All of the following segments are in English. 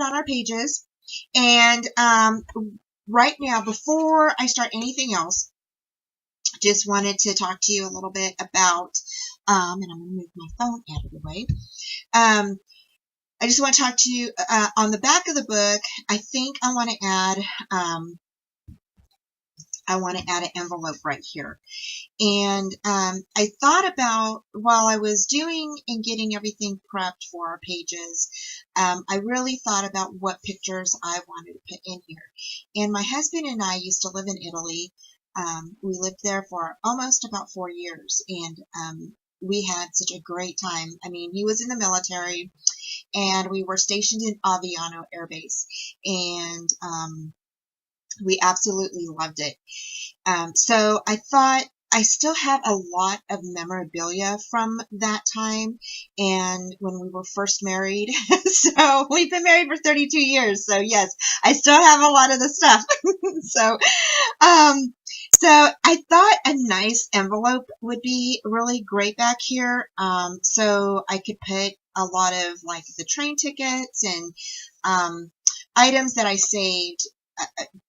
it on our pages. And right now, before I start anything else, just wanted to talk to you a little bit about, and I'm going to move my phone out of the way. I just want to talk to you on the back of the book. I think I want to add an envelope right here. And I thought about, while I was doing and getting everything prepped for our pages, I really thought about what pictures I wanted to put in here. And my husband and I used to live in Italy. We lived there for almost about 4 years, and we had such a great time. I mean, he was in the military, and we were stationed in Aviano Air Base, and we absolutely loved it. So I thought, I still have a lot of memorabilia from that time and when we were first married. So we've been married for 32 years. So yes, I still have a lot of the stuff. So I thought a nice envelope would be really great back here. So I could put a lot of like the train tickets and items that I saved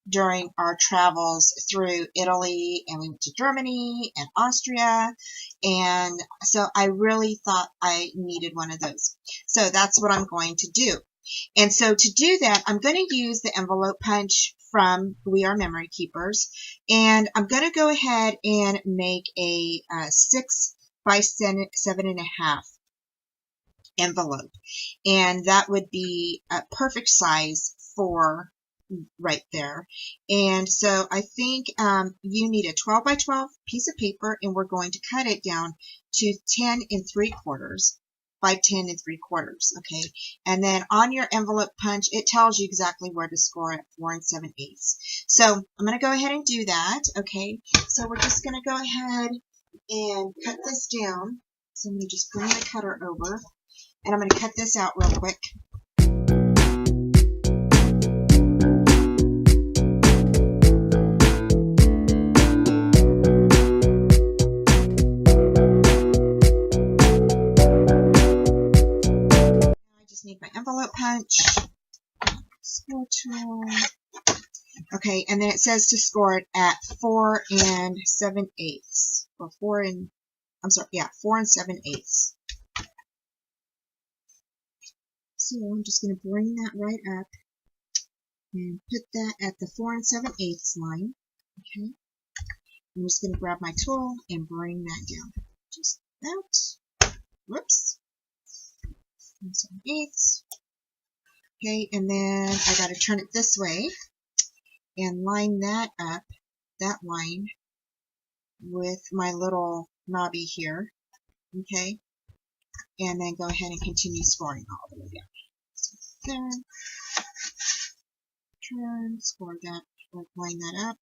during our travels through Italy, and we went to Germany and Austria, and so I really thought I needed one of those. So that's what I'm going to do. And so to do that, I'm going to use the envelope punch from We Are Memory Keepers, and I'm going to go ahead and make a 6 by 7.5 envelope, and that would be a perfect size for right there. And so I think you need a 12 by 12 piece of paper, and we're going to cut it down to 10 3/4 by 10 3/4. Okay, and then on your envelope punch, it tells you exactly where to score at 4 7/8. So I'm going to go ahead and do that. Okay, so we're just going to go ahead and cut this down. So I'm going to just bring my cutter over, and I'm going to cut this out real quick. Need my envelope punch, score tool. Okay, and then it says to score it at 4 7/8, or 4 7/8. So I'm just going to bring that right up and put that at the 4 7/8 line. Okay, I'm just going to grab my tool and bring that down, just that. Whoops. 4 7/8. Okay, and then I got to turn it this way and line that up, that line, with my little knobby here. Okay, and then go ahead and continue scoring all the way down. So there, turn, score that, line that up.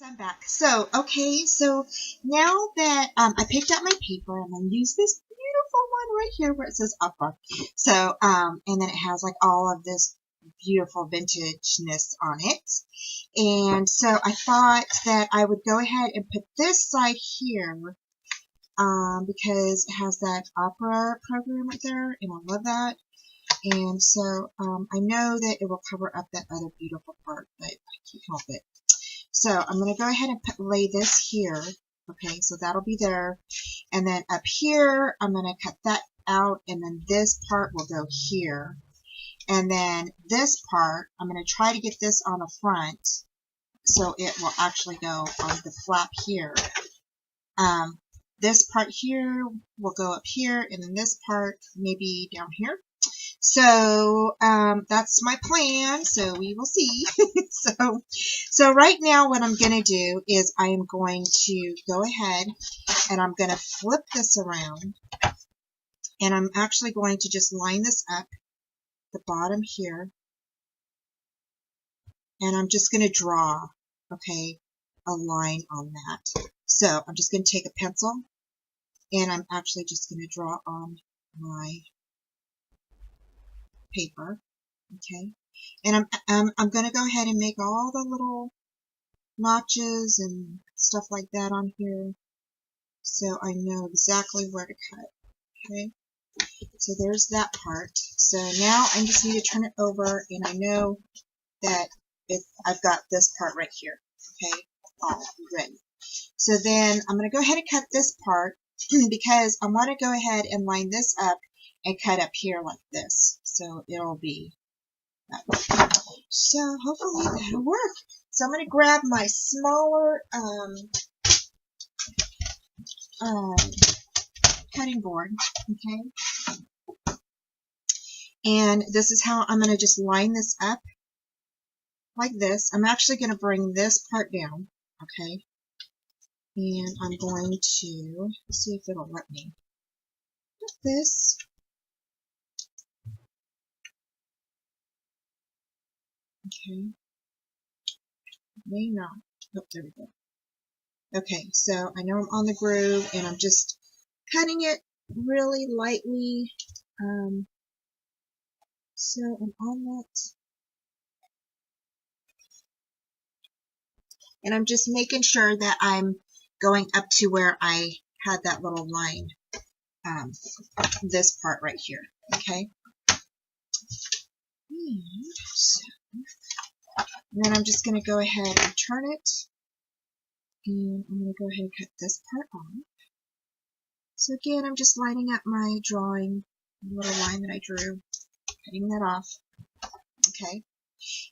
I'm back. So, okay, so now that I picked out my paper, I'm going to use this beautiful one right here where it says opera. So, and then it has like all of this beautiful vintageness on it. And so I thought that I would go ahead and put this side here because it has that opera program right there, and I love that. And so I know that it will cover up that other beautiful part, but I can't help it. So I'm going to go ahead and lay this here. Okay, so that'll be there. And then up here, I'm going to cut that out, and then this part will go here. And then this part, I'm going to try to get this on the front so it will actually go on the flap here. This part here will go up here, and then this part maybe down here. So that's my plan. So we will see. So right now what I'm going to do is I am going to go ahead and I'm going to flip this around. And I'm actually going to just line this up, the bottom here. And I'm just going to draw, okay, a line on that. So I'm just going to take a pencil and I'm actually just going to draw on my paper, okay. And I'm going to go ahead and make all the little notches and stuff like that on here so I know exactly where to cut, okay. So there's that part. So now I just need to turn it over and I know that I've got this part right here, okay, all ready. So then I'm going to go ahead and cut this part because I want to go ahead and line this up and cut up here like this. So it'll be that way. So hopefully that'll work. So I'm going to grab my smaller cutting board, okay, and this is how I'm going to just line this up like this. I'm actually going to bring this part down, okay, and I'm going to see if it'll let me like this. Okay, may not. Oh, there we go. Okay, so I know I'm on the groove and I'm just cutting it really lightly. So I'm on that. And I'm just making sure that I'm going up to where I had that little line, this part right here, okay? And then I'm just going to go ahead and turn it, and I'm going to go ahead and cut this part off. So again, I'm just lining up my drawing, the little line that I drew, cutting that off, okay?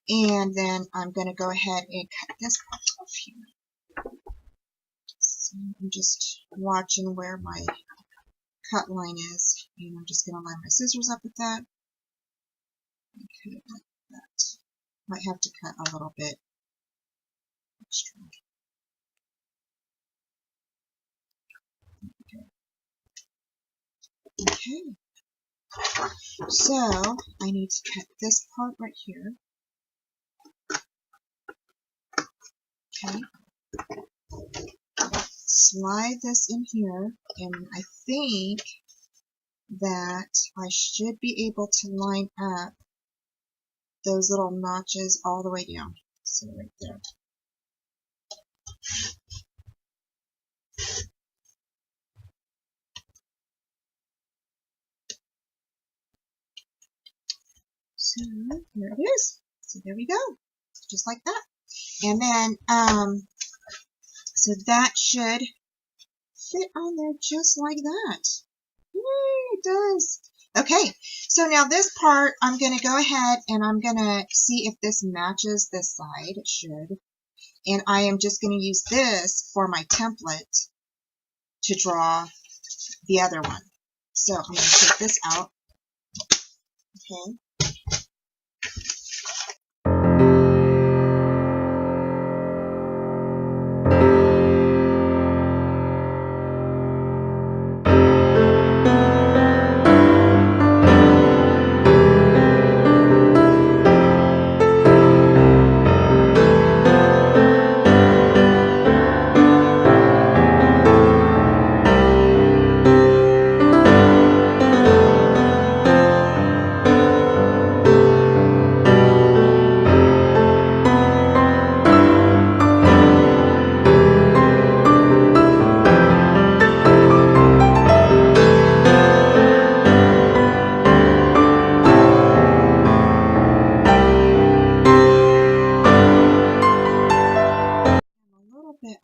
And then I'm going to go ahead and cut this part off here. So I'm just watching where my cut line is, and I'm just going to line my scissors up with that. And cut it like that. Might have to cut a little bit extra. Okay. So I need to cut this part right here. Okay. Slide this in here, and I think that I should be able to line up those little notches all the way down. So right there. So here it is. So there we go. Just like that. And then, so that should fit on there just like that. Yay, it does. Okay, so now this part, I'm going to go ahead and I'm going to see if this matches this side. It should. And I am just going to use this for my template to draw the other one. So I'm going to take this out. Okay.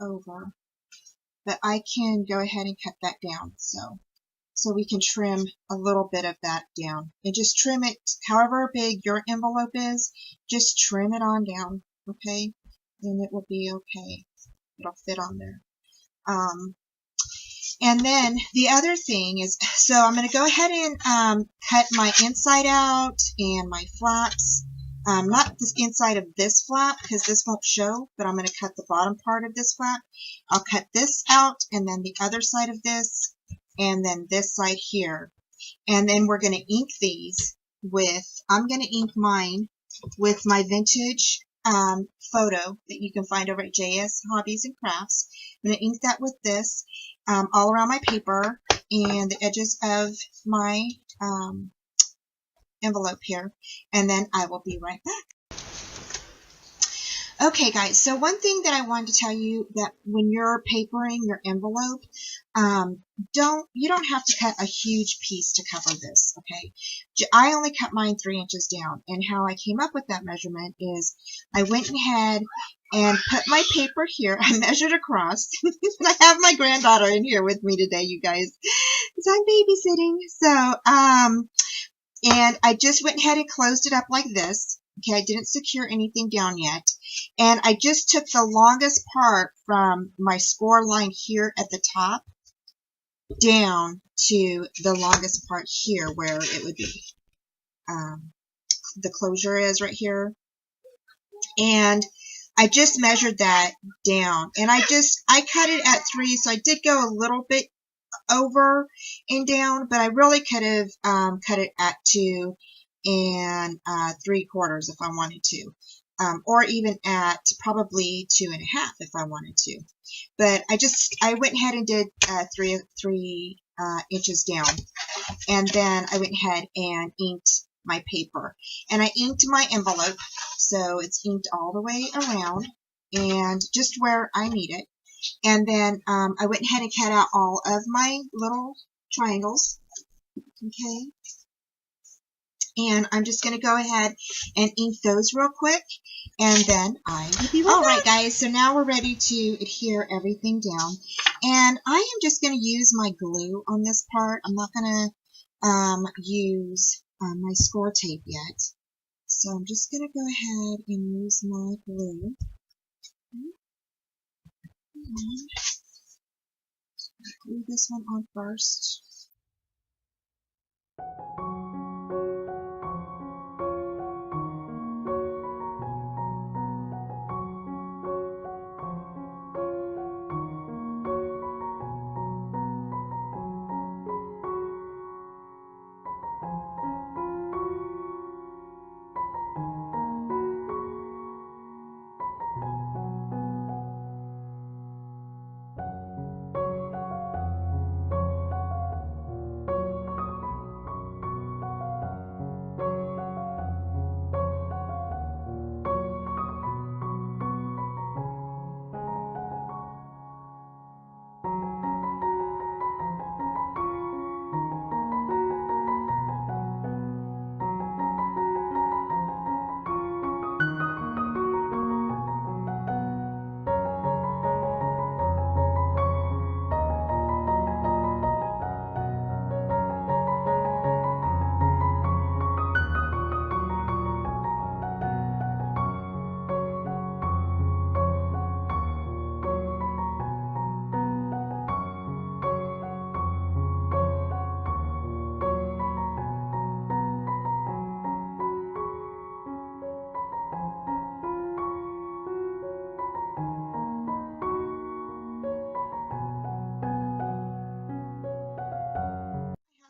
Over, but I can go ahead and cut that down so we can trim a little bit of that down, and just trim it however big your envelope is, just trim it on down, okay, and it will be okay. It'll fit on there. And then the other thing is, so I'm going to go ahead and cut my inside out and my flaps. Not the inside of this flap because this won't show, but I'm going to cut the bottom part of this flap. I'll cut this out and then the other side of this and then this side here. And then we're going to ink these with, I'm going to ink mine with my vintage photo that you can find over at JS Hobbies and Crafts. I'm going to ink that with this all around my paper and the edges of my envelope here, and then I will be right back. Okay guys, so one thing that I wanted to tell you, that when you're papering your envelope, you don't have to cut a huge piece to cover this, okay? I only cut mine 3 inches down, and how I came up with that measurement is I went ahead and put my paper here. I measured across. I have my granddaughter in here with me today, you guys, because I'm babysitting. So, and I just went ahead and closed it up like this. Okay, I didn't secure anything down yet. And I just took the longest part from my score line here at the top down to the longest part here where it would be the closure is right here. And I just measured that down. And I cut it at 3, so I did go a little bit over and down, but I really could have cut it at 2 3/4 if I wanted to, or even at probably 2 1/2 if I wanted to. But I went ahead and did 3 inches down, and then I went ahead and inked my paper, and I inked my envelope, so it's inked all the way around and just where I need it. And then I went ahead and cut out all of my little triangles, okay? And I'm just going to go ahead and ink those real quick, and then I will be right back. All right, guys, so now we're ready to adhere everything down. And I am just going to use my glue on this part. I'm not going to use my score tape yet. So I'm just going to go ahead and use my glue. Glue this one on first.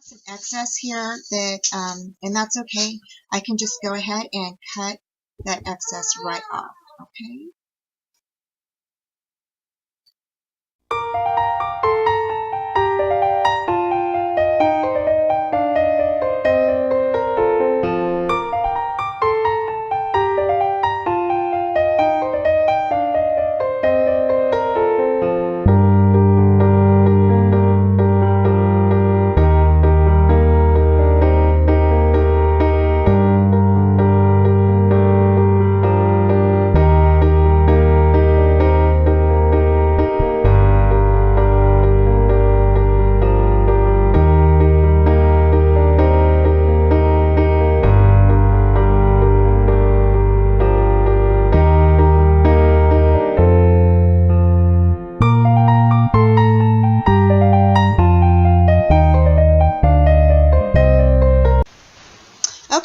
Some excess here that and that's okay. I can just go ahead and cut that excess right off, okay?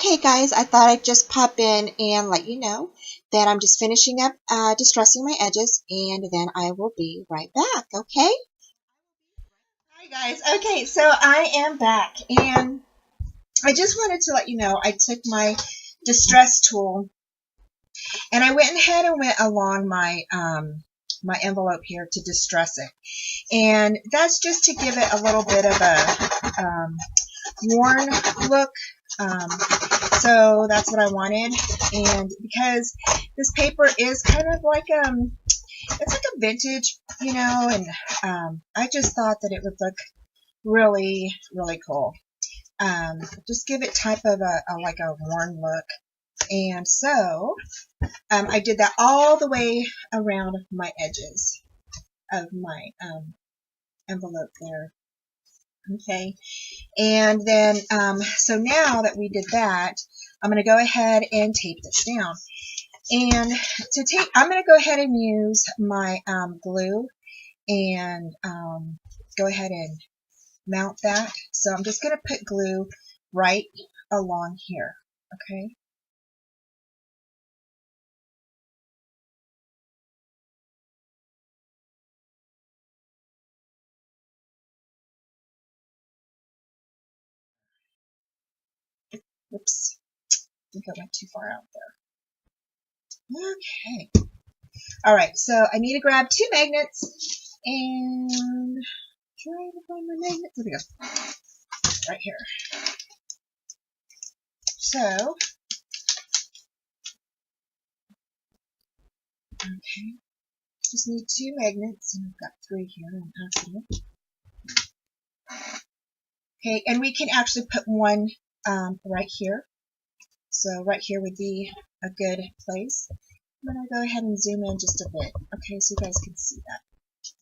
Okay guys, I thought I'd just pop in and let you know that I'm just finishing up distressing my edges, and then I will be right back, okay? Hi guys. Okay, so I am back, and I just wanted to let you know I took my distress tool and I went ahead and went along my my envelope here to distress it. And that's just to give it a little bit of a worn look. So that's what I wanted. And because this paper is kind of like it's like a vintage, you know, and I just thought that it would look really, really cool. Just give it type of like a worn look. And so I did that all the way around my edges of my envelope there. Okay, and then so now that we did that, I'm going to go ahead and tape this down. And to tape, I'm going to go ahead and use my glue and go ahead and mount that. So I'm just going to put glue right along here. Okay. Whoops. I think I went too far out there. Okay. All right. So I need to grab 2 magnets and try to find my magnets. There we go. Right here. So, okay. Just need 2 magnets, and I've got 3 here on accident. Okay, and we can actually put one right here. So right here would be a good place. I'm going to go ahead and zoom in just a bit, okay, so you guys can see that.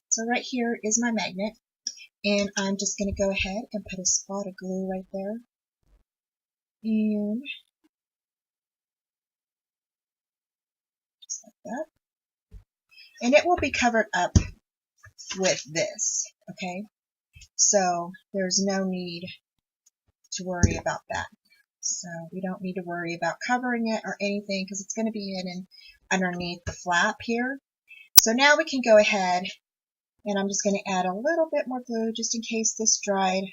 So right here is my magnet, and I'm just going to go ahead and put a spot of glue right there. And just like that. And it will be covered up with this, okay? So there's no need to worry about that. So we don't need to worry about covering it or anything because it's going to be in and underneath the flap here. So now we can go ahead, and I'm just going to add a little bit more glue just in case this dried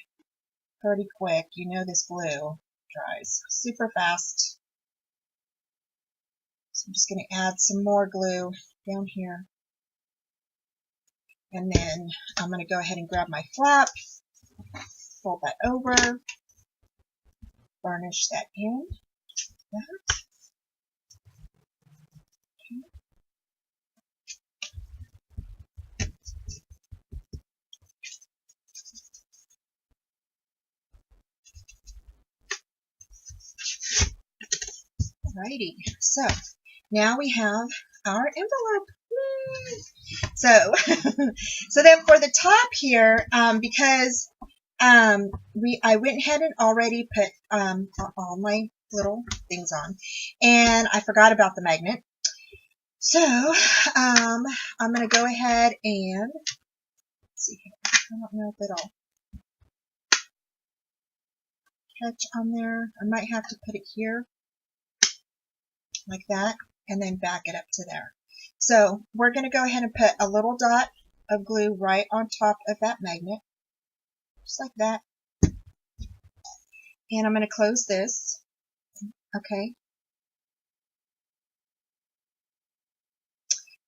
pretty quick. You know this glue dries super fast. So I'm just going to add some more glue down here. And then I'm going to go ahead and grab my flap, fold that over, varnish that in. That. Alrighty, so now we have our envelope. So, so then for the top here, because I went ahead and already put all my little things on, and I forgot about the magnet. So I'm going to go ahead and let's see here. I don't know if it'll catch on there. I might have to put it here like that, and then back it up to there. So we're going to go ahead and put a little dot of glue right on top of that magnet, just like that. And I'm going to close this, okay?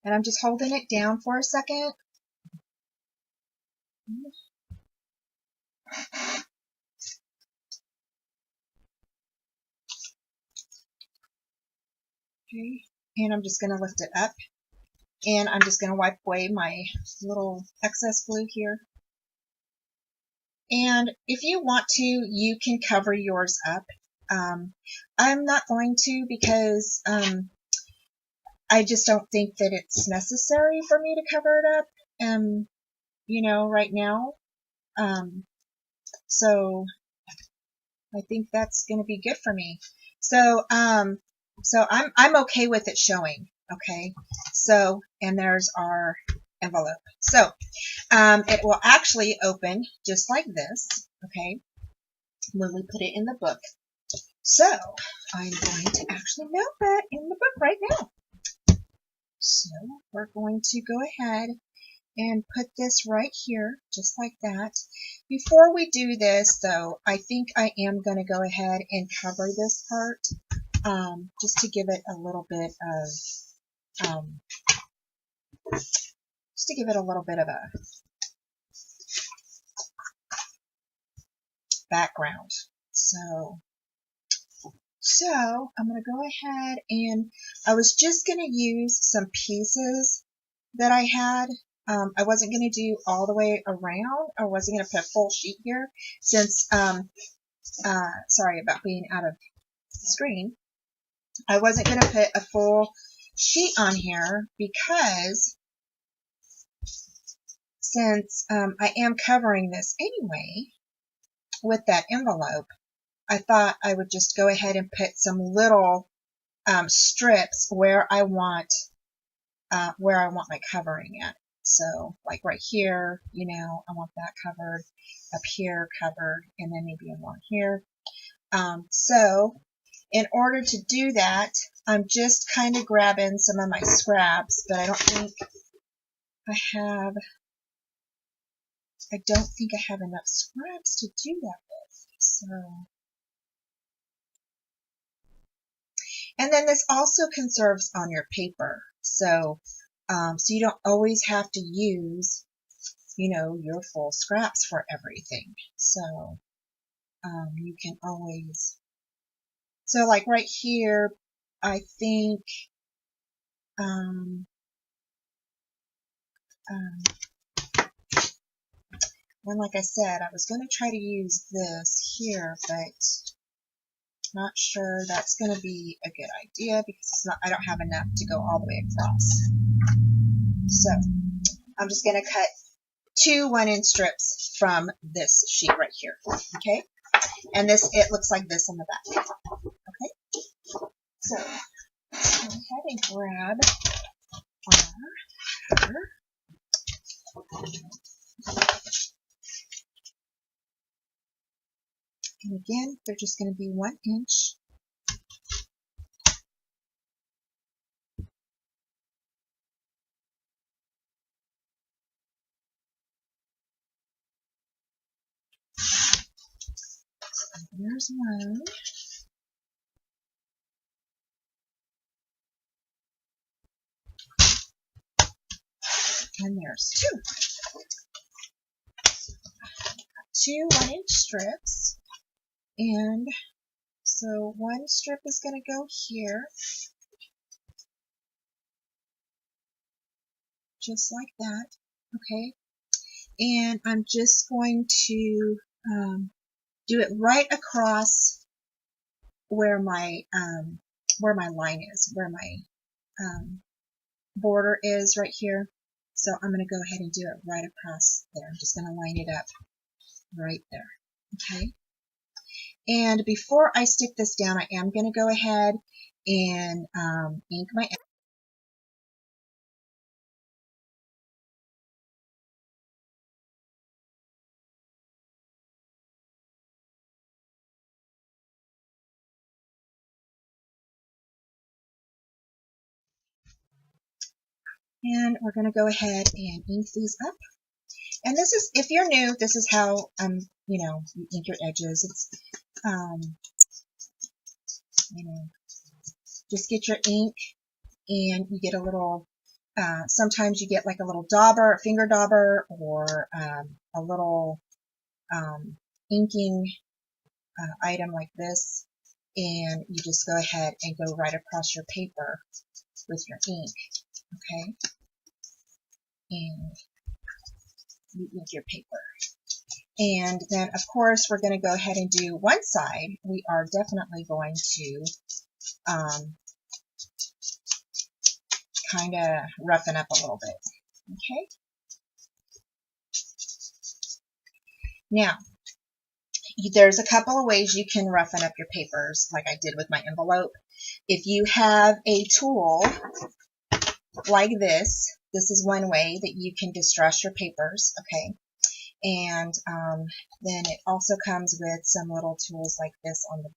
And I'm just holding it down for a second. Okay, and I'm just going to lift it up, and I'm just going to wipe away my little excess glue here. And if you want to, you can cover yours up. I'm not going to because I just don't think that it's necessary for me to cover it up, you know, right now. So I think that's going to be good for me. So, so I'm okay with it showing. Okay. So, and there's our envelope. So, it will actually open just like this. Okay. When we put it in the book. So I'm going to actually note that in the book right now. So we're going to go ahead and put this right here, just like that. Before we do this, though, I think I am going to go ahead and cover this part, just to give it a little bit of, a background. So I'm going to go ahead and I was just going to use some pieces that I had. I wasn't going to do all the way around. I wasn't going to put a full sheet here since, sorry about being out of screen. I wasn't going to put a full sheet on here because since I am covering this anyway with that envelope, I thought I would just go ahead and put some little strips where I want my covering at. So like right here, you know, I want that covered, up here covered, and then maybe along here. So in order to do that, I'm just kind of grabbing some of my scraps, but I don't think I have enough scraps to do that with. So, and then this also conserves on your paper. So, so you don't always have to use, you know, your full scraps for everything. So, you can always, so like right here, I think, and like I said, I was going to try to use this here, but not sure that's going to be a good idea because it's not, I don't have enough to go all the way across. So I'm just going to cut 2 1-inch strips from this sheet right here. Okay. And this, it looks like this on the back. Okay. So let's go ahead and grab our cover. And again, they're just going to be 1 inch. There's 1. And there's 2. 2 1-inch strips. And so 1 strip is going to go here, just like that. Okay. And I'm just going to do it right across where my line is, where my border is right here. So I'm going to go ahead and do it right across there. I'm just going to line it up right there. Okay. And before I stick this down, I am going to go ahead and ink my and we're going to go ahead and ink these up. And this is, if you're new, this is how, you know, you ink your edges. It's, you know, just get your ink and you get a little, sometimes you get like a little dauber, a finger dauber, or a little inking item like this. And you just go ahead and go right across your paper with your ink. Okay. And you ink your paper. And then, of course, we're going to go ahead and do one side. We are definitely going to kind of roughen up a little bit. Okay. Now, there's a couple of ways you can roughen up your papers, like I did with my envelope. If you have a tool like this, this is one way that you can distress your papers. Okay. And then it also comes with some little tools like this on the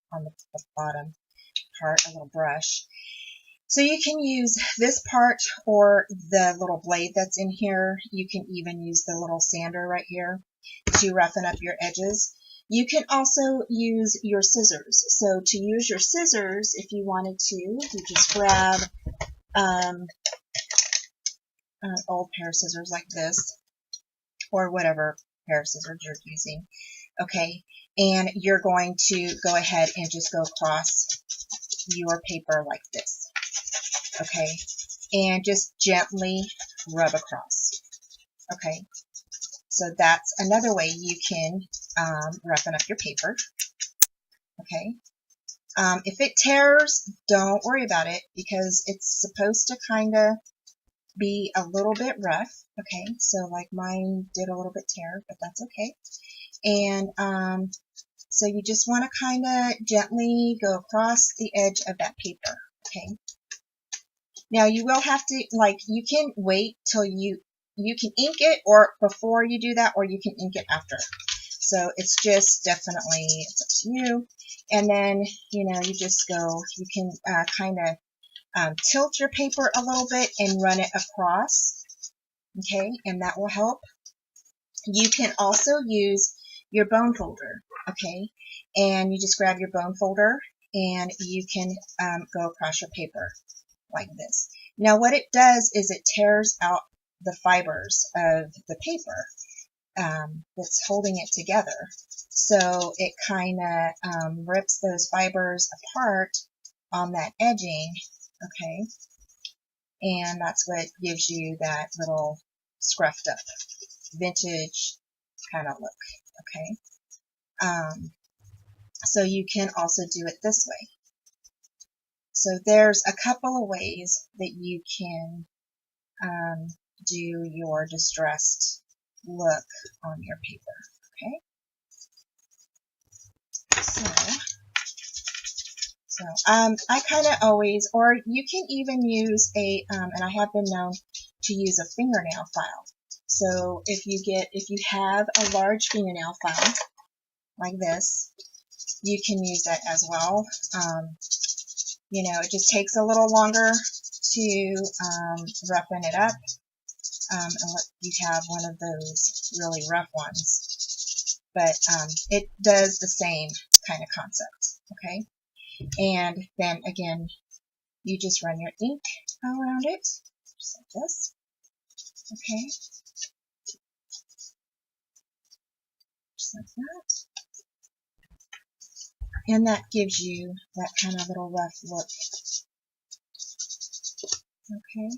bottom part, a little brush. So you can use this part or the little blade that's in here. You can even use the little sander right here to roughen up your edges. You can also use your scissors. So to use your scissors, if you wanted to, you just grab an old pair of scissors like this, or whatever pair of scissors you're using. Okay, and you're going to go ahead and just go across your paper like this. Okay, and just gently rub across. Okay, so that's another way you can roughen up your paper. Okay, if it tears, don't worry about it because it's supposed to kind of be a little bit rough. Okay, so like mine did a little bit tear, but that's okay. And so you just want to kind of gently go across the edge of that paper. Okay. Now you will have to, like, you can wait till you can ink it or before you do that, or you can ink it after. So it's just definitely, it's up to you. And then, you know, you just go, you can kind of tilt your paper a little bit and run it across. Okay, and that will help. You can also use your bone folder. Okay, and you just grab your bone folder and you can go across your paper like this. Now what it does is it tears out the fibers of the paper that's holding it together. So it kind of rips those fibers apart on that edging. Okay, and that's what gives you that little scruffed up vintage kind of look. Okay, so you can also do it this way. So there's a couple of ways that you can do your distressed look on your paper. Okay, so I kind of always, or you can even use a, and I have been known to use a fingernail file. So if you have a large fingernail file like this, you can use that as well. You know, it just takes a little longer to roughen it up, and you have one of those really rough ones. But it does the same kind of concept. Okay, and then again, you just run your ink around it, just like this. Okay, just like that. And that gives you that kind of little rough look. Okay,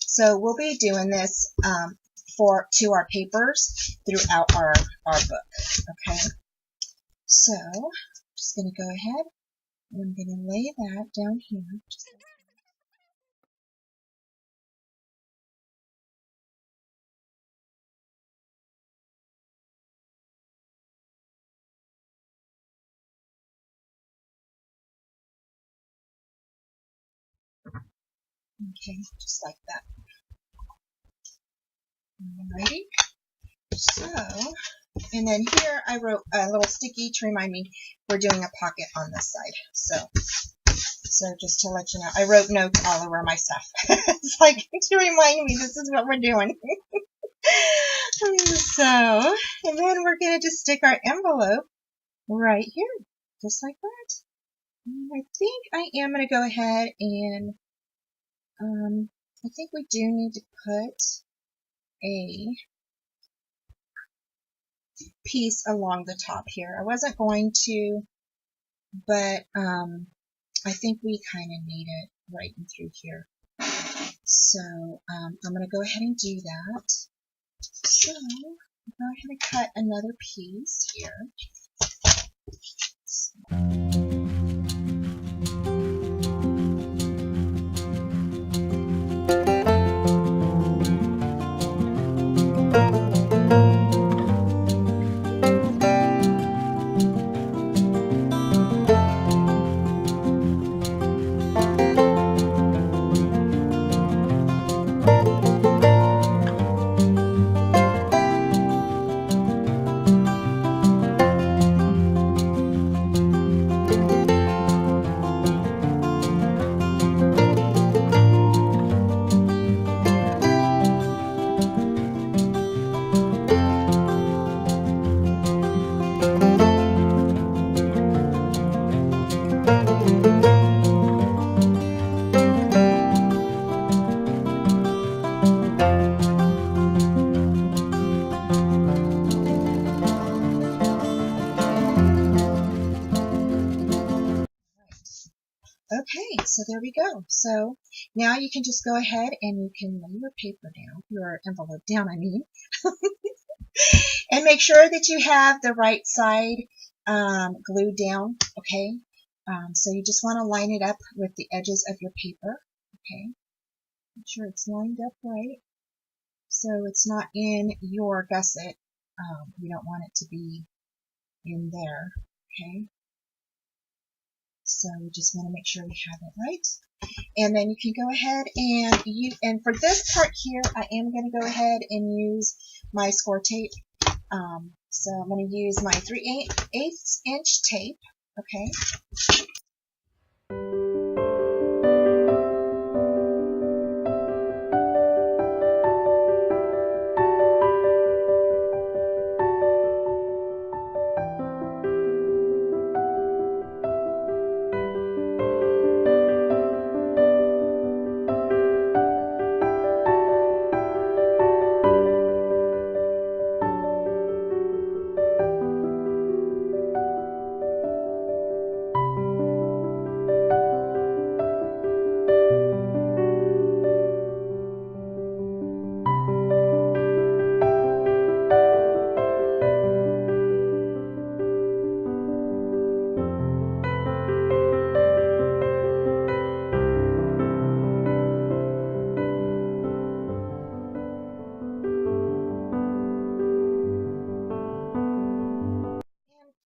so we'll be doing this to our papers throughout our book. Okay, so I'm just going to go ahead and I'm going to lay that down here. Okay, just like that. Alrighty. So, and then here I wrote a little sticky to remind me we're doing a pocket on this side. So just to let you know, I wrote notes all over my stuff. It's like to remind me this is what we're doing. So, and then we're going to just stick our envelope right here, just like that. And I think I am going to go ahead and I think we do need to put a piece along the top here. I wasn't going to, but I think we kind of need it right in through here. So I'm going to go ahead and do that. So I'll go ahead and cut another piece here. Okay, so there we go. So now you can just go ahead and you can lay your paper down, your envelope down, I mean, and make sure that you have the right side glued down, okay? So you just want to line it up with the edges of your paper, okay? Make sure it's lined up right so it's not in your gusset. You don't want it to be in there, okay? So we just want to make sure we have it right. And then you can go ahead and for this part here, I am going to go ahead and use my score tape. So I'm going to use my 3/8 inch tape, okay?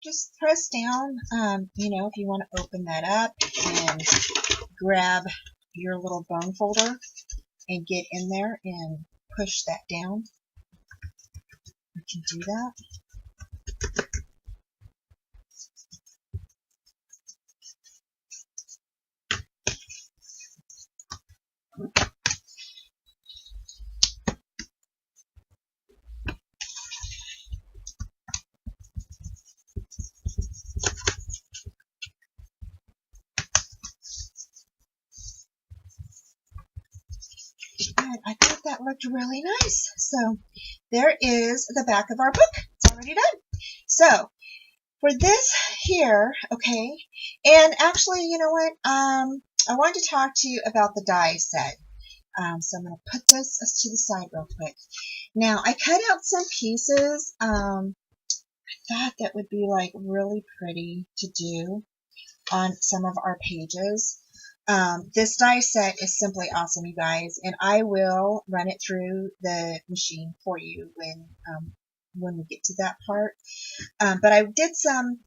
Just press down, you know, if you want to open that up and grab your little bone folder and get in there and push that down. You can do that. And I thought that looked really nice. So there is the back of our book. It's already done. So for this here, okay, and actually, you know what? I wanted to talk to you about the die set. So I'm going to put this to the side real quick. Now, I cut out some pieces. I thought that would be like really pretty to do on some of our pages. This die set is simply awesome, you guys, and I will run it through the machine for you when we get to that part. But I did some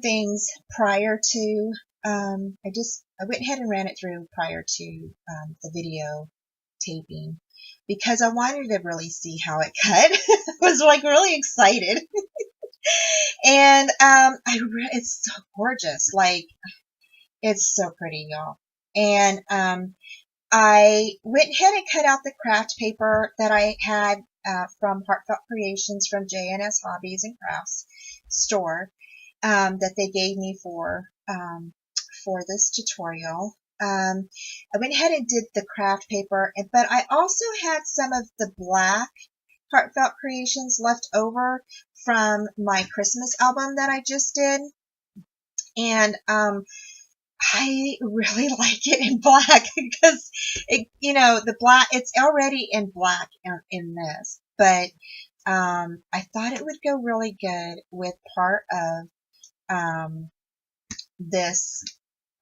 things prior to. I went ahead and ran it through prior to the video taping because I wanted to really see how it cut. I was like really excited, and it's so gorgeous. Like it's so pretty, y'all. And I went ahead and cut out the craft paper that I had from Heartfelt Creations from JNS Hobbies and Crafts store that they gave me for this tutorial. I went ahead and did the craft paper, but I also had some of the black Heartfelt Creations left over from my Christmas album that I just did. And I really like it in black because you know, the black, it's already in black in this, but I thought it would go really good with part of this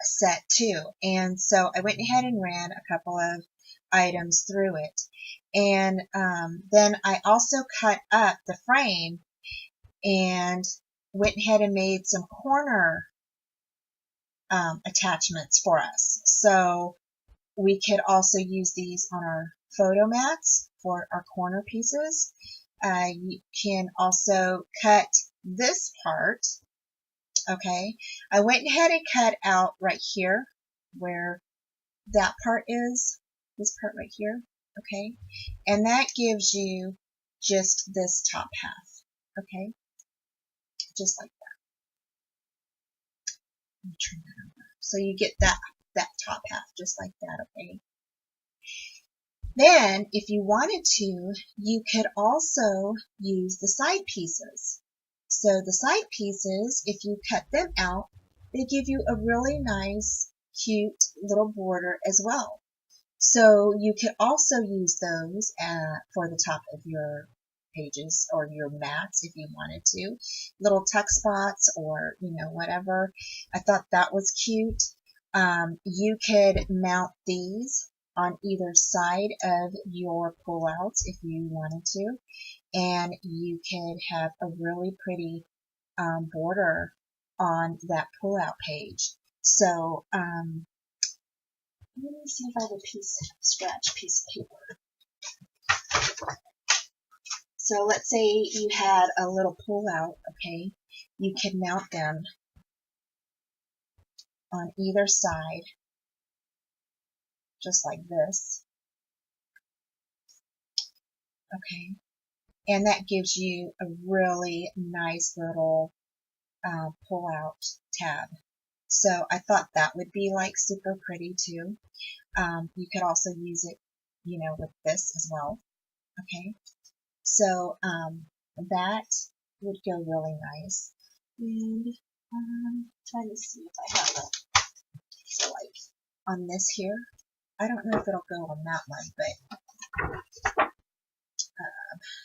set too. And so I went ahead and ran a couple of items through it. And then I also cut up the frame and went ahead and made some corner attachments for us. So we could also use these on our photo mats for our corner pieces. You can also cut this part. Okay, I went ahead and cut out right here where that part is, this part right here, okay, and that gives you just this top half, okay, just like that. Let me turn that over. So you get that top half just like that, okay. Then, if you wanted to, you could also use the side pieces. So the side pieces, if you cut them out, they give you a really nice cute little border as well. So you could also use those for the top of your pages or your mats if you wanted to. Little tuck spots or, whatever. I thought that was cute. You could mount these on either side of your pullouts if you wanted to. And you could have a really pretty border on that pullout page. So, let me see if I have a scratch piece of paper. So let's say you had a little pullout, okay? You could mount them on either side, just like this, okay? And that gives you a really nice little pull-out tab. So I thought that would be like super pretty too. You could also use it, with this as well, okay? So that would go really nice. And trying to see if I have it. So like on this here, I don't know if it'll go on that one, but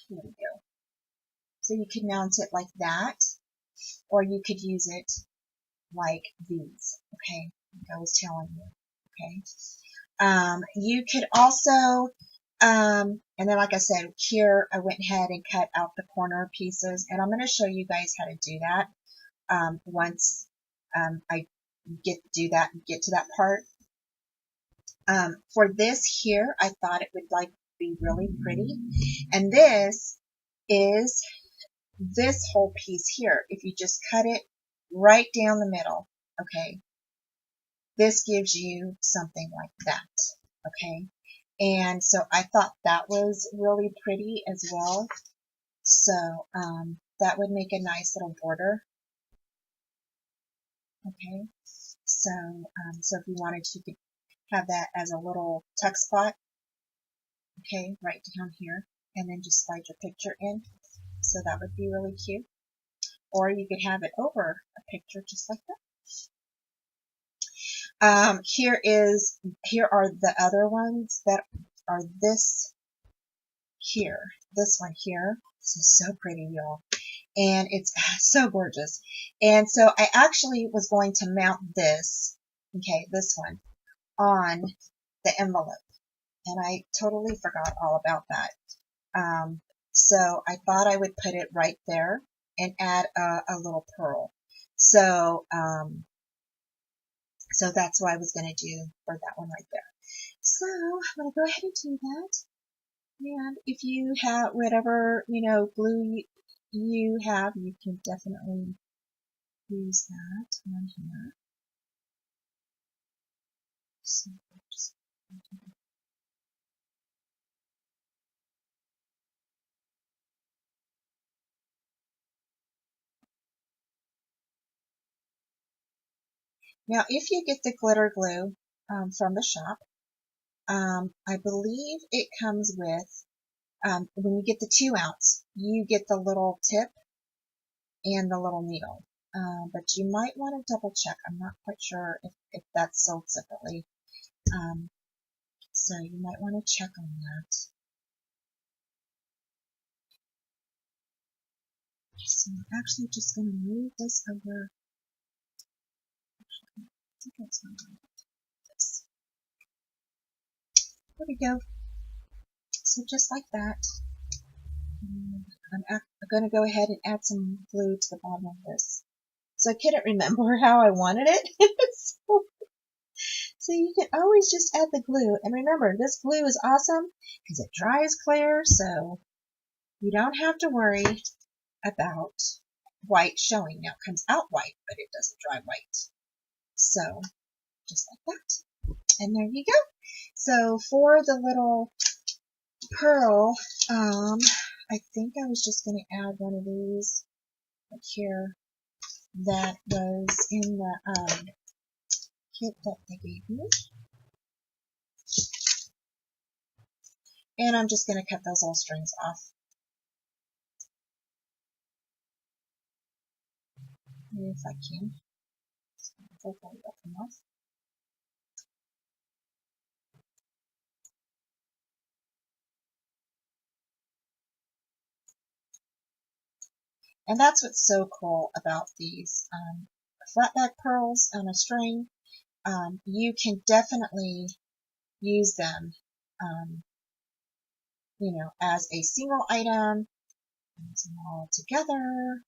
here we go. So you could mount it like that, or you could use it like these, okay? Like I was telling you, okay? You could also, and then like I said, here I went ahead and cut out the corner pieces, and I'm going to show you guys how to do that once I get to that part. For this here, I thought it would be really pretty, and this is this whole piece here. If you just cut it right down the middle, okay, this gives you something like that, okay. And so I thought that was really pretty as well. So that would make a nice little border, okay. So so if you wanted, you could have that as a little tuck spot, okay, right down here, and then just slide your picture in. So that would be really cute. Or you could have it over a picture just like that. Here are the other ones that are this one here. This is so pretty, y'all. And it's so gorgeous. And so I actually was going to mount this, okay, this one, on the envelope. And I totally forgot all about that. So I thought I would put it right there and add a little pearl. So, so that's what I was going to do for that one right there. So I'm going to go ahead and do that. And if you have whatever, glue you have, you can definitely use that on here. So just now, if you get the glitter glue from the shop, I believe it comes with, when you get the 2-ounce, you get the little tip and the little needle. But you might want to double check. I'm not quite sure if that's sold separately. So you might want to check on that. So I'm actually just going to move this over. I think that's not going to do this. There we go. So just like that. I'm going to go ahead and add some glue to the bottom of this. So I couldn't remember how I wanted it. So you can always just add the glue. And remember, this glue is awesome because it dries clear, so you don't have to worry about white showing. Now it comes out white, but it doesn't dry white. So just like that. And there you go. So for the little pearl, I think I was just going to add one of these right here that was in the kit that they gave me. And I'm just going to cut those little strings off. If I can. Hopefully that come off. And that's what's so cool about these flatback pearls on a string. You can definitely use them, you know, as a single item, use them all together.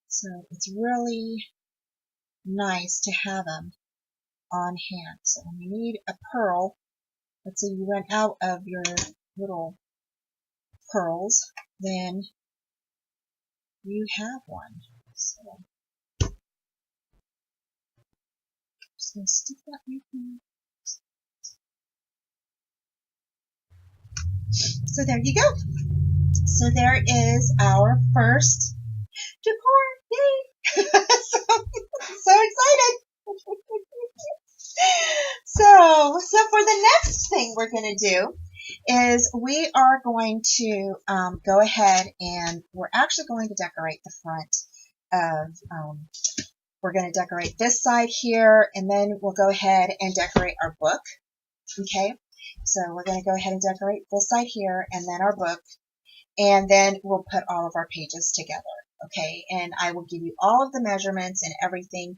So it's really nice to have them on hand. So when you need a pearl, let's say you run out of your little pearls, then you have one. So I'm just going to stick that right there. So there you go. So there is our first decor. Yay! so excited. So for the next thing we're going to do is we are going to go ahead and we're actually going to decorate the front of, we're going to decorate this side here, and then we'll go ahead and decorate our book. Okay, so we're going to go ahead and decorate this side here and then our book, and then we'll put all of our pages together. Okay, and I will give you all of the measurements and everything